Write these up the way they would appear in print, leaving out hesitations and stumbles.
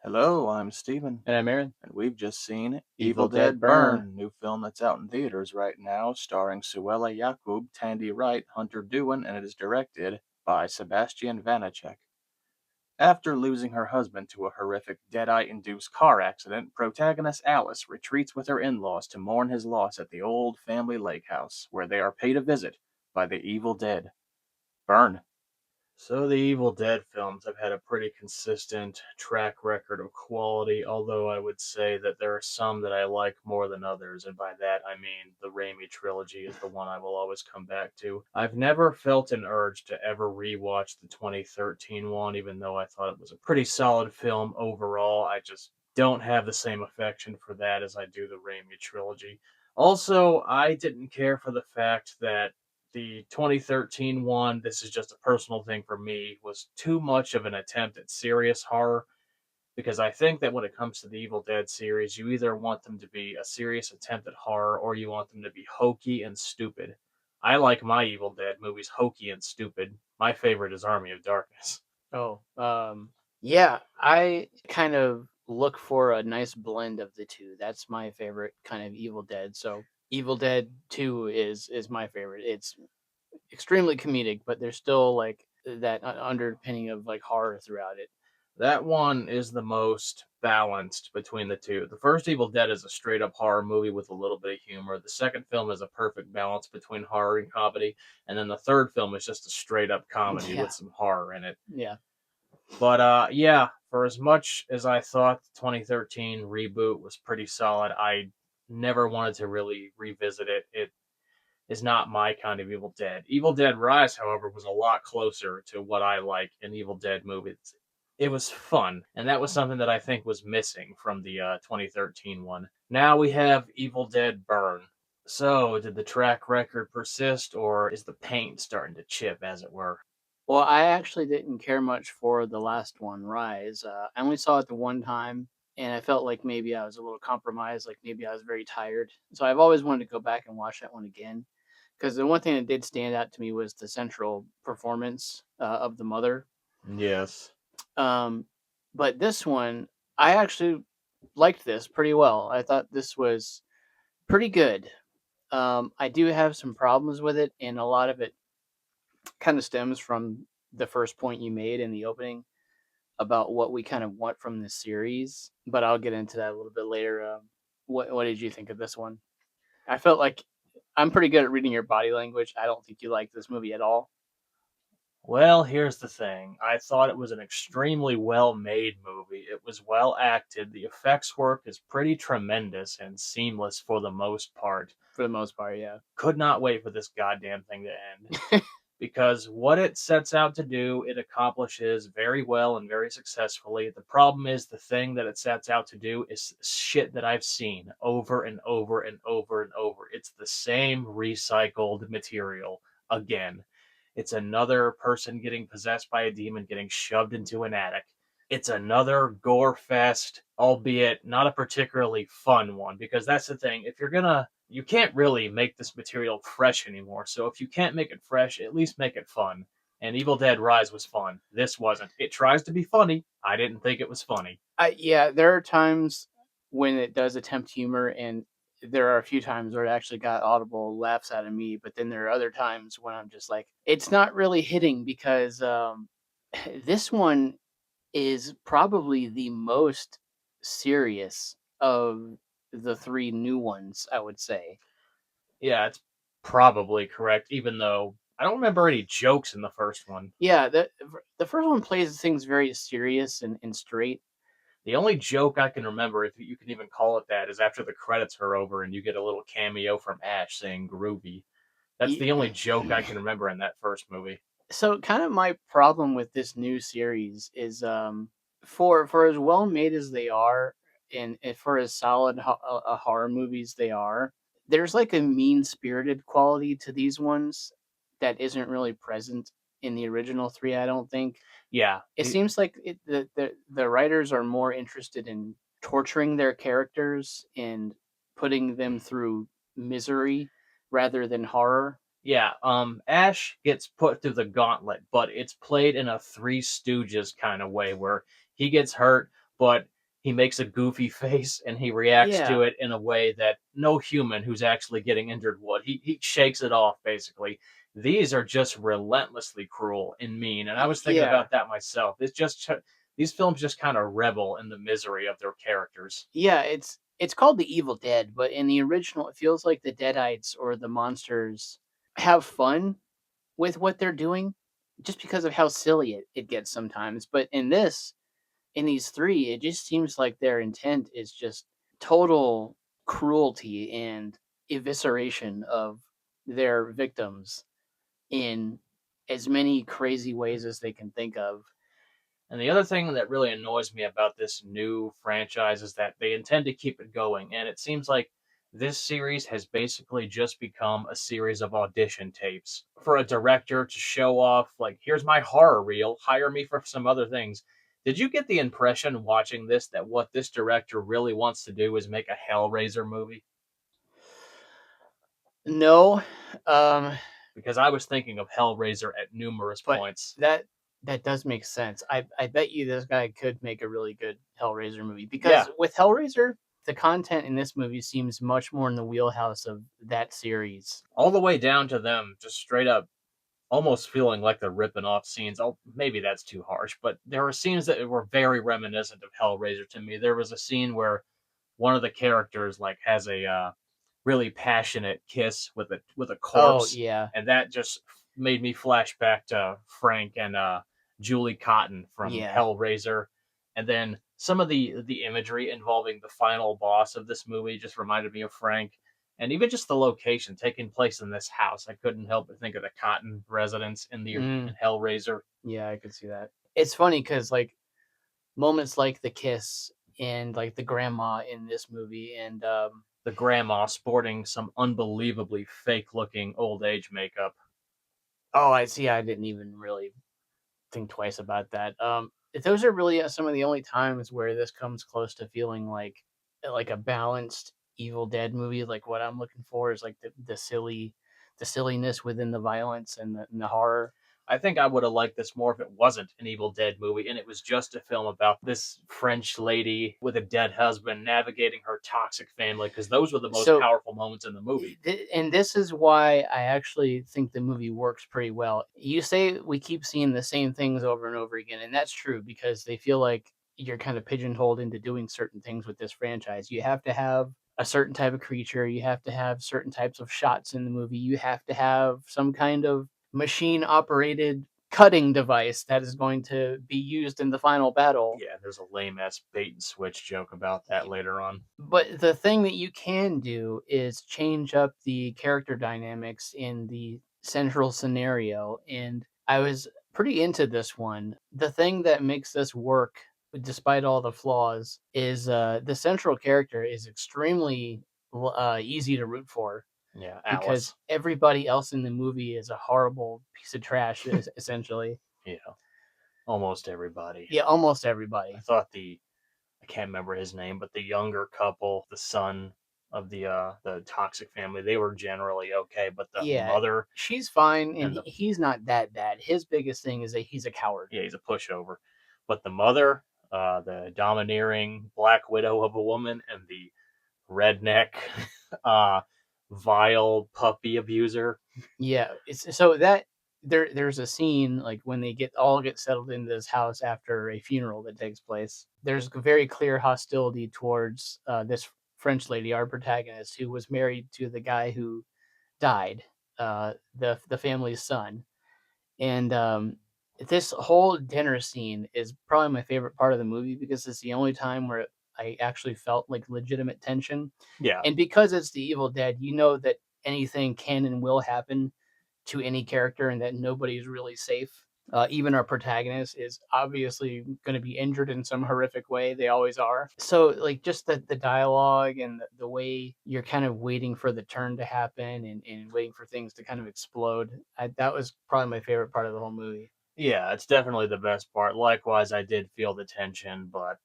Hello, I'm Steven, And I'm Aaron. and we've just seen Evil Evil Dead Dead Burn. Burn, new film that's out in theaters right now, starring Suella Yakub, Tandy Wright, Hunter Dewin, and it is directed by Sebastian Vanacek. After losing her husband to a horrific Deadite-induced car accident, protagonist Alice retreats with her in-laws to mourn his loss at the old family lake house, where they are paid a visit by the Evil Dead. Burn. So the Evil Dead films have had a pretty consistent track record of quality, although I would say that there are some that I like more than others, and by that I mean the Raimi trilogy is the one I will always come back to. I've never felt an urge to ever rewatch the 2013 one, even though I thought it was a pretty solid film overall. I just don't have the same affection for that as I do the Raimi trilogy. Also, I didn't care for the fact that the 2013 one, this is just a personal thing for me, was too much of an attempt at serious horror because I think that when it comes to the Evil Dead series, you either want them to be a serious attempt at horror or you want them to be hokey and stupid. I like my Evil Dead movies hokey and stupid. My favorite is Army of Darkness. Oh, yeah, I kind of look for a nice blend of the two. That's my favorite kind of Evil Dead. So Evil Dead 2 is my favorite. It's extremely comedic, but there's still like that underpinning of like horror throughout it. That one is the most balanced between the two. The first Evil Dead is a straight up horror movie with a little bit of humor. The second film is a perfect balance between horror and comedy. And then the third film is just a straight up comedy Yeah, with some horror in it. yeah. But yeah, for as much as I thought the 2013 reboot was pretty solid, I never wanted to really revisit it. It is not my kind of Evil Dead. Evil Dead Rise, however, was a lot closer to what I like in Evil Dead movies. It was fun, and that was something that I think was missing from the 2013 one. Now we have Evil Dead Burn. So, did the track record persist, or is the paint starting to chip, as it were? Well, I actually didn't care much for the last one, Rise. I only saw it the one time, and I felt like maybe I was a little compromised, like maybe I was very tired. So I've always wanted to go back and watch that one again. Because the one thing that did stand out to me was the central performance of the mother. Yes. Um, but this one, I actually liked this pretty well. I thought this was pretty good. I do have some problems with it, and a lot of it kind of stems from the first point you made in the opening about what we kind of want from this series. But I'll get into that a little bit later. What did you think of this one? I felt like I'm pretty good at reading your body language. I don't think you like this movie at all. Well, here's the thing. I thought it was an extremely well made movie. It was well acted. The effects work is pretty tremendous and seamless for the most part. For the most part, yeah. Could not wait for this goddamn thing to end. Because what it sets out to do, it accomplishes very well and very successfully. The problem is the thing that it sets out to do is shit that I've seen over and over and over and over. It's the same recycled material again. It's another person getting possessed by a demon getting shoved into an attic. It's another gore fest, albeit not a particularly fun one, because that's the thing. If you're gonna, you can't really make this material fresh anymore. So if you can't make it fresh, at least make it fun. And Evil Dead Rise was fun. This wasn't. It tries to be funny. I didn't think it was funny. Yeah, there are times when it does attempt humor, and there are a few times where it actually got audible laughs out of me. But then there are other times when I'm just like, it's not really hitting because this one is probably the most serious of the three new ones, I would say. Yeah, it's probably correct, even though I don't remember any jokes in the first one. Yeah, the first one plays things very serious and straight. The only joke I can remember, if you can even call it that, is after the credits are over and you get a little cameo from Ash saying groovy. That's Ye- the only joke I can remember in that first movie. So, kind of my problem with this new series is, for as well made as they are, and for as solid horror movies they are, there's like a mean spirited quality to these ones that isn't really present in the original three. I don't think. Yeah, It seems like the writers are more interested in torturing their characters and putting them through misery rather than horror. yeah. Ash gets put through the gauntlet, but it's played in a Three Stooges kind of way where he gets hurt, but he makes a goofy face and he reacts Yeah, to it in a way that no human who's actually getting injured would. He shakes it off basically. These are just relentlessly cruel and mean, and I was thinking yeah, about that myself. It's just these films just kind of revel in the misery of their characters. yeah. It's called The Evil Dead, but in the original, it feels like the Deadites or the monsters have fun with what they're doing, just because of how silly it gets sometimes. But in these three, it just seems like their intent is just total cruelty and evisceration of their victims in as many crazy ways as they can think of. And the other thing that really annoys me about this new franchise is that they intend to keep it going. And it seems like this series has basically just become a series of audition tapes for a director to show off, like, here's my horror reel, hire me for some other things. Did you get the impression watching this that what this director really wants to do is make a Hellraiser movie? No, um, Because I was thinking of Hellraiser at numerous but points. that that does make sense. I bet you this guy could make a really good Hellraiser movie Yeah, because with Hellraiser, the content in this movie seems much more in the wheelhouse of that series. all the way down to them just straight up almost feeling like they're ripping off scenes. Oh, maybe that's too harsh, but there were scenes that were very reminiscent of Hellraiser to me. There was a scene where one of the characters like has a really passionate kiss with a Oh corpse, yeah, and that just made me flash back to Frank and Julie Cotton from yeah. Hellraiser, and then some of the imagery involving the final boss of this movie just reminded me of Frank. And even just the location taking place in this house, I couldn't help but think of the Cotton residence in Mm, Hellraiser. yeah, I could see that. It's funny because like moments like the kiss and like the grandma in this movie, and The grandma sporting some unbelievably fake looking old age makeup. oh, I see. I didn't even really think twice about that. Those are really some of the only times where this comes close to feeling like a balanced Evil Dead movie. Like what I'm looking for is like the silliness within the violence and the horror. I think I would have liked this more if it wasn't an Evil Dead movie and it was just a film about this French lady with a dead husband navigating her toxic family, because those were the most So powerful moments in the movie. and this is why I actually think the movie works pretty well. You say we keep seeing the same things over and over again, and that's true because they feel like you're kind of pigeonholed into doing certain things with this franchise. You have to have a certain type of creature, you have to have certain types of shots in the movie, you have to have some kind of machine operated cutting device that is going to be used in the final battle. Yeah, there's a lame ass bait and switch joke about that later on. But the thing that you can do is change up the character dynamics in the central scenario, and I was pretty into this one. The thing that makes this work, despite all the flaws, is the central character is extremely easy to root for Yeah, because Alice. everybody else in the movie is a horrible piece of trash, essentially. Yeah, almost everybody. Yeah, almost I everybody. thought I can't remember his name, but the younger couple, the son of the toxic family, they were generally okay, but the Yeah, mother she's fine, and and the he's not that bad. His biggest thing is that he's a coward. yeah, he's a pushover. But the mother, the domineering black widow of a woman, and the redneck, uh, vile puppy abuser. Yeah, it's so that there's a scene like when they get settled into this house after a funeral that takes place. There's a very clear hostility towards this French lady, our protagonist, who was married to the guy who died, the family's son, and this whole dinner scene is probably my favorite part of the movie because it's the only time where I actually felt like legitimate tension. Yeah, And because it's the Evil Dead, you know that anything can and will happen to any character and that nobody's really safe. Even our protagonist is obviously going to be injured in some horrific way. They always are. So, like, just the dialogue and the way you're kind of waiting for the turn to happen and waiting for things to kind of explode. That was probably my favorite part of the whole movie. yeah, it's definitely the best part. Likewise, I did feel the tension, but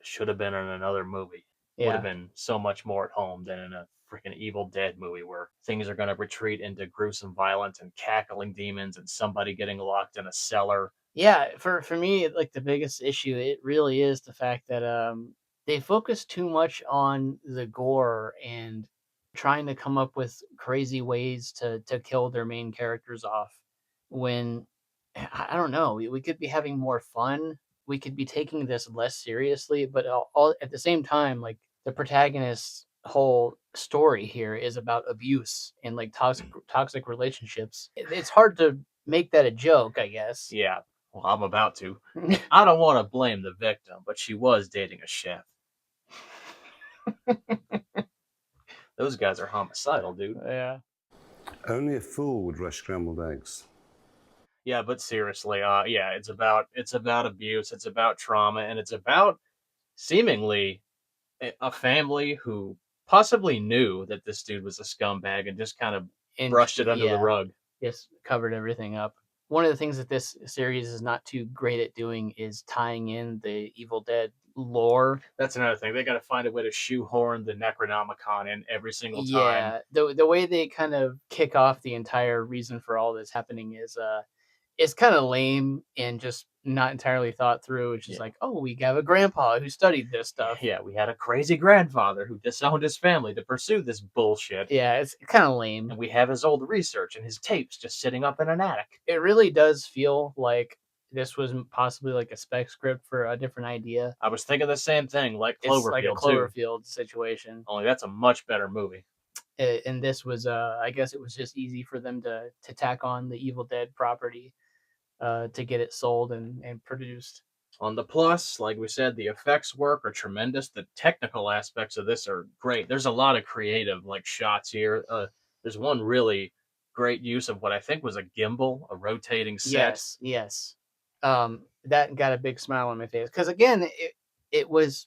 should have been in another movie. Would have Yeah. been so much more at home than in a freaking Evil Dead movie where things are going to retreat into gruesome violence and cackling demons and somebody getting locked in a cellar. Yeah, for me, like the biggest issue, it really is the fact that they focus too much on the gore and trying to come up with crazy ways to kill their main characters off. When I don't know, we could be having more fun. We could be taking this less seriously, but all at the same time, like the protagonist's whole story here is about abuse and like toxic relationships. It's hard to make that a joke, I guess. Yeah, well, I'm about to. I don't want to blame the victim, but she was dating a chef. Those guys are homicidal, dude. Yeah. Only a fool would rush scrambled eggs. Yeah, but seriously, yeah, it's about abuse, it's about trauma, and it's about seemingly a family who possibly knew that this dude was a scumbag and just kind of And brushed it under the yeah, rug. just covered everything up. One of the things that this series is not too great at doing is tying in the Evil Dead lore. That's another thing. They got to find a way to shoehorn the Necronomicon in every single time. Yeah, the way they kind of kick off the entire reason for all this happening is it's kind of lame and just not entirely thought through. It's just Yeah. like, oh, we have a grandpa who studied this stuff. Yeah, we had a crazy grandfather who disowned his family to pursue this bullshit. Yeah, it's kind of lame. And we have his old research and his tapes just sitting up in an attic. It really does feel like this was possibly like a spec script for a different idea. I was thinking the same thing, like It's Cloverfield, like a too. Cloverfield situation. Only that's a much better movie. And this was, I guess it was just easy for them to tack on the Evil Dead property to get it sold and produced. On the plus, like we said, the effects work are tremendous. The technical aspects of this are great. There's a lot of creative like shots here. There's one really great use of what I think was a gimbal, a rotating set. Yes, yes. That got a big smile on my face because again, it was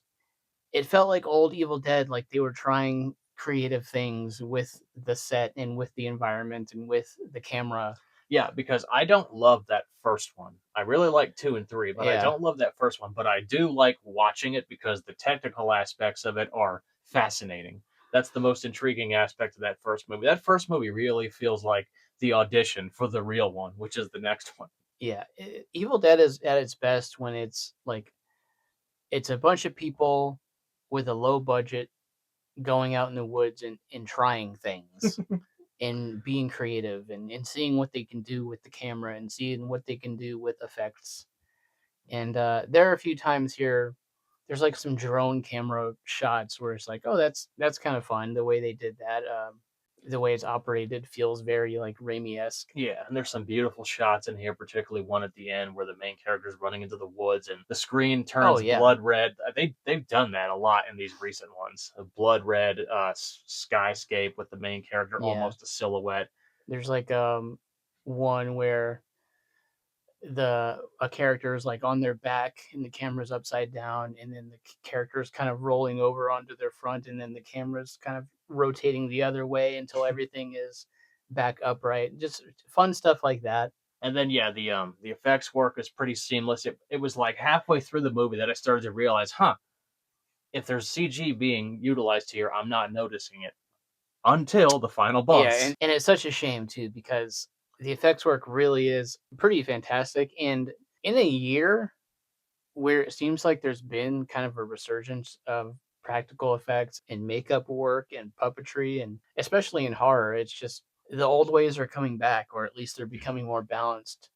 it felt like old Evil Dead, like they were trying creative things with the set and with the environment and with the camera. Yeah, because I don't love that first one. I really like 2 and 3, but I Yeah. don't love that first one. But I do like watching it because the technical aspects of it are fascinating. That's the most intriguing aspect of that first movie. That first movie really feels like the audition for the real one, which is the next one. Yeah, Evil Dead is at its best when it's like it's a bunch of people with a low budget going out in the woods and trying things and being creative and seeing what they can do with the camera and seeing what they can do with effects. And there are a few times here, there's like some drone camera shots where it's like, oh, that's kind of fun the way they did that. The way it's operated feels very like Raimi-esque. Yeah, and there's some beautiful shots in here, particularly one at the end where the main character is running into the woods and the screen turns yeah. blood red. They've done that a lot in these recent ones. A blood red skyscape with the main character Yeah. almost a silhouette. There's like one where a character is like on their back and the camera's upside down and then the character is kind of rolling over onto their front and then the camera's kind of rotating the other way until everything is back upright. Just fun stuff like that. And then yeah, the effects work is pretty seamless. It was like halfway through the movie that I started to realize, if there's CG being utilized here, I'm not noticing it until the final boss. Yeah, and it's such a shame too because the effects work really is pretty fantastic. And in a year where it seems like there's been kind of a resurgence of practical effects and makeup work and puppetry, and especially in horror, it's just the old ways are coming back, or at least they're becoming more balanced.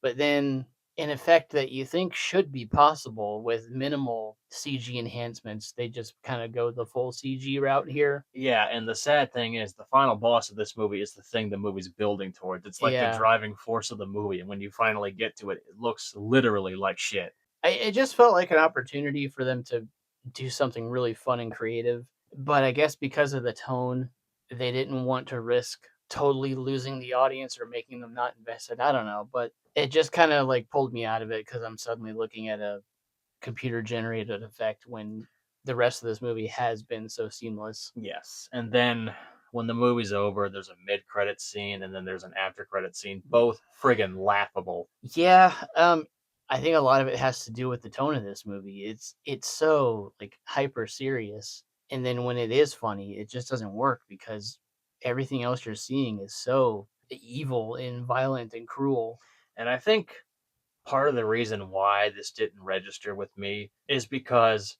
But then an effect that you think should be possible with minimal CG enhancements, they just kind of go the full CG route here. Yeah, and the sad thing is the final boss of this movie is the thing the movie's building towards. It's like Yeah. the driving force of the movie, and when you finally get to it, it looks literally like shit. It just felt like an opportunity for them to do something really fun and creative. But I guess because of the tone, they didn't want to risk totally losing the audience or making them not invested. I don't know, but it just kind of like pulled me out of it because I'm suddenly looking at a computer generated effect when the rest of this movie has been so seamless. Yes, and then when the movie's over, there's a mid-credit scene, and then there's an after-credit scene, both friggin' laughable. Yeah, I think a lot of it has to do with the tone of this movie. It's so like hyper serious, and then when it is funny, it just doesn't work because everything else you're seeing is so evil and violent and cruel. And I think part of the reason why this didn't register with me is because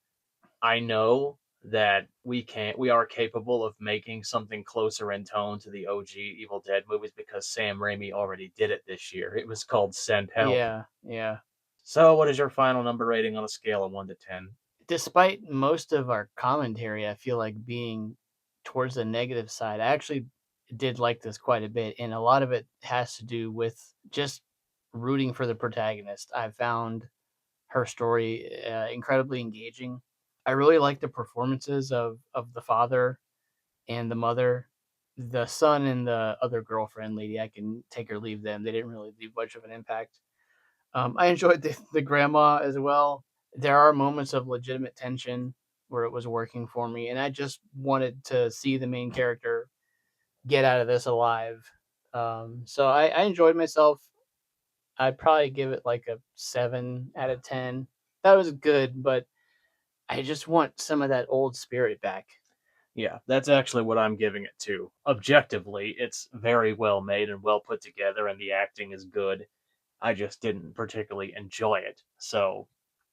I know that we are capable of making something closer in tone to the OG Evil Dead movies because Sam Raimi already did it this year. It was called Send Help. Yeah, yeah. So, what is your final number rating on a scale of 1 to 10? Despite most of our commentary, I feel like being towards the negative side, I actually did like this quite a bit, and a lot of it has to do with just rooting for the protagonist. I found her story incredibly engaging. I really like the performances of the father and the mother, the son and the other girlfriend lady. I can take or leave them. They didn't really leave much of an impact. I enjoyed the grandma as well. There are moments of legitimate tension where it was working for me, and I just wanted to see the main character get out of this alive. So I enjoyed myself. I'd probably give it like a 7 out of 10. That was good, but I just want some of that old spirit back. Yeah, that's actually what I'm giving it to. Objectively, it's very well made and well put together, and the acting is good. I just didn't particularly enjoy it. So,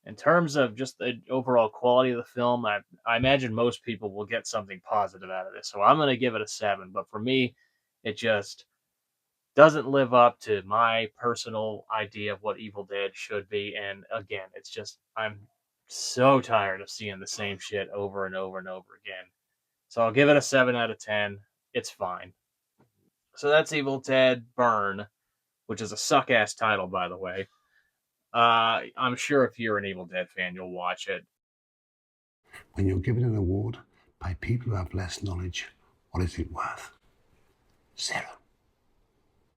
in terms of just the overall quality of the film, I imagine most people will get something positive out of this. So, I'm going to give it a 7. But for me, it just doesn't live up to my personal idea of what Evil Dead should be. And again, it's just, I'm so tired of seeing the same shit over and over and over again. So I'll give it a 7 out of 10. It's fine. So that's Evil Dead Burn, which is a suck ass title, by the way. I'm sure if you're an Evil Dead fan, you'll watch it. When you're given an award by people who have less knowledge, what is it worth? 0.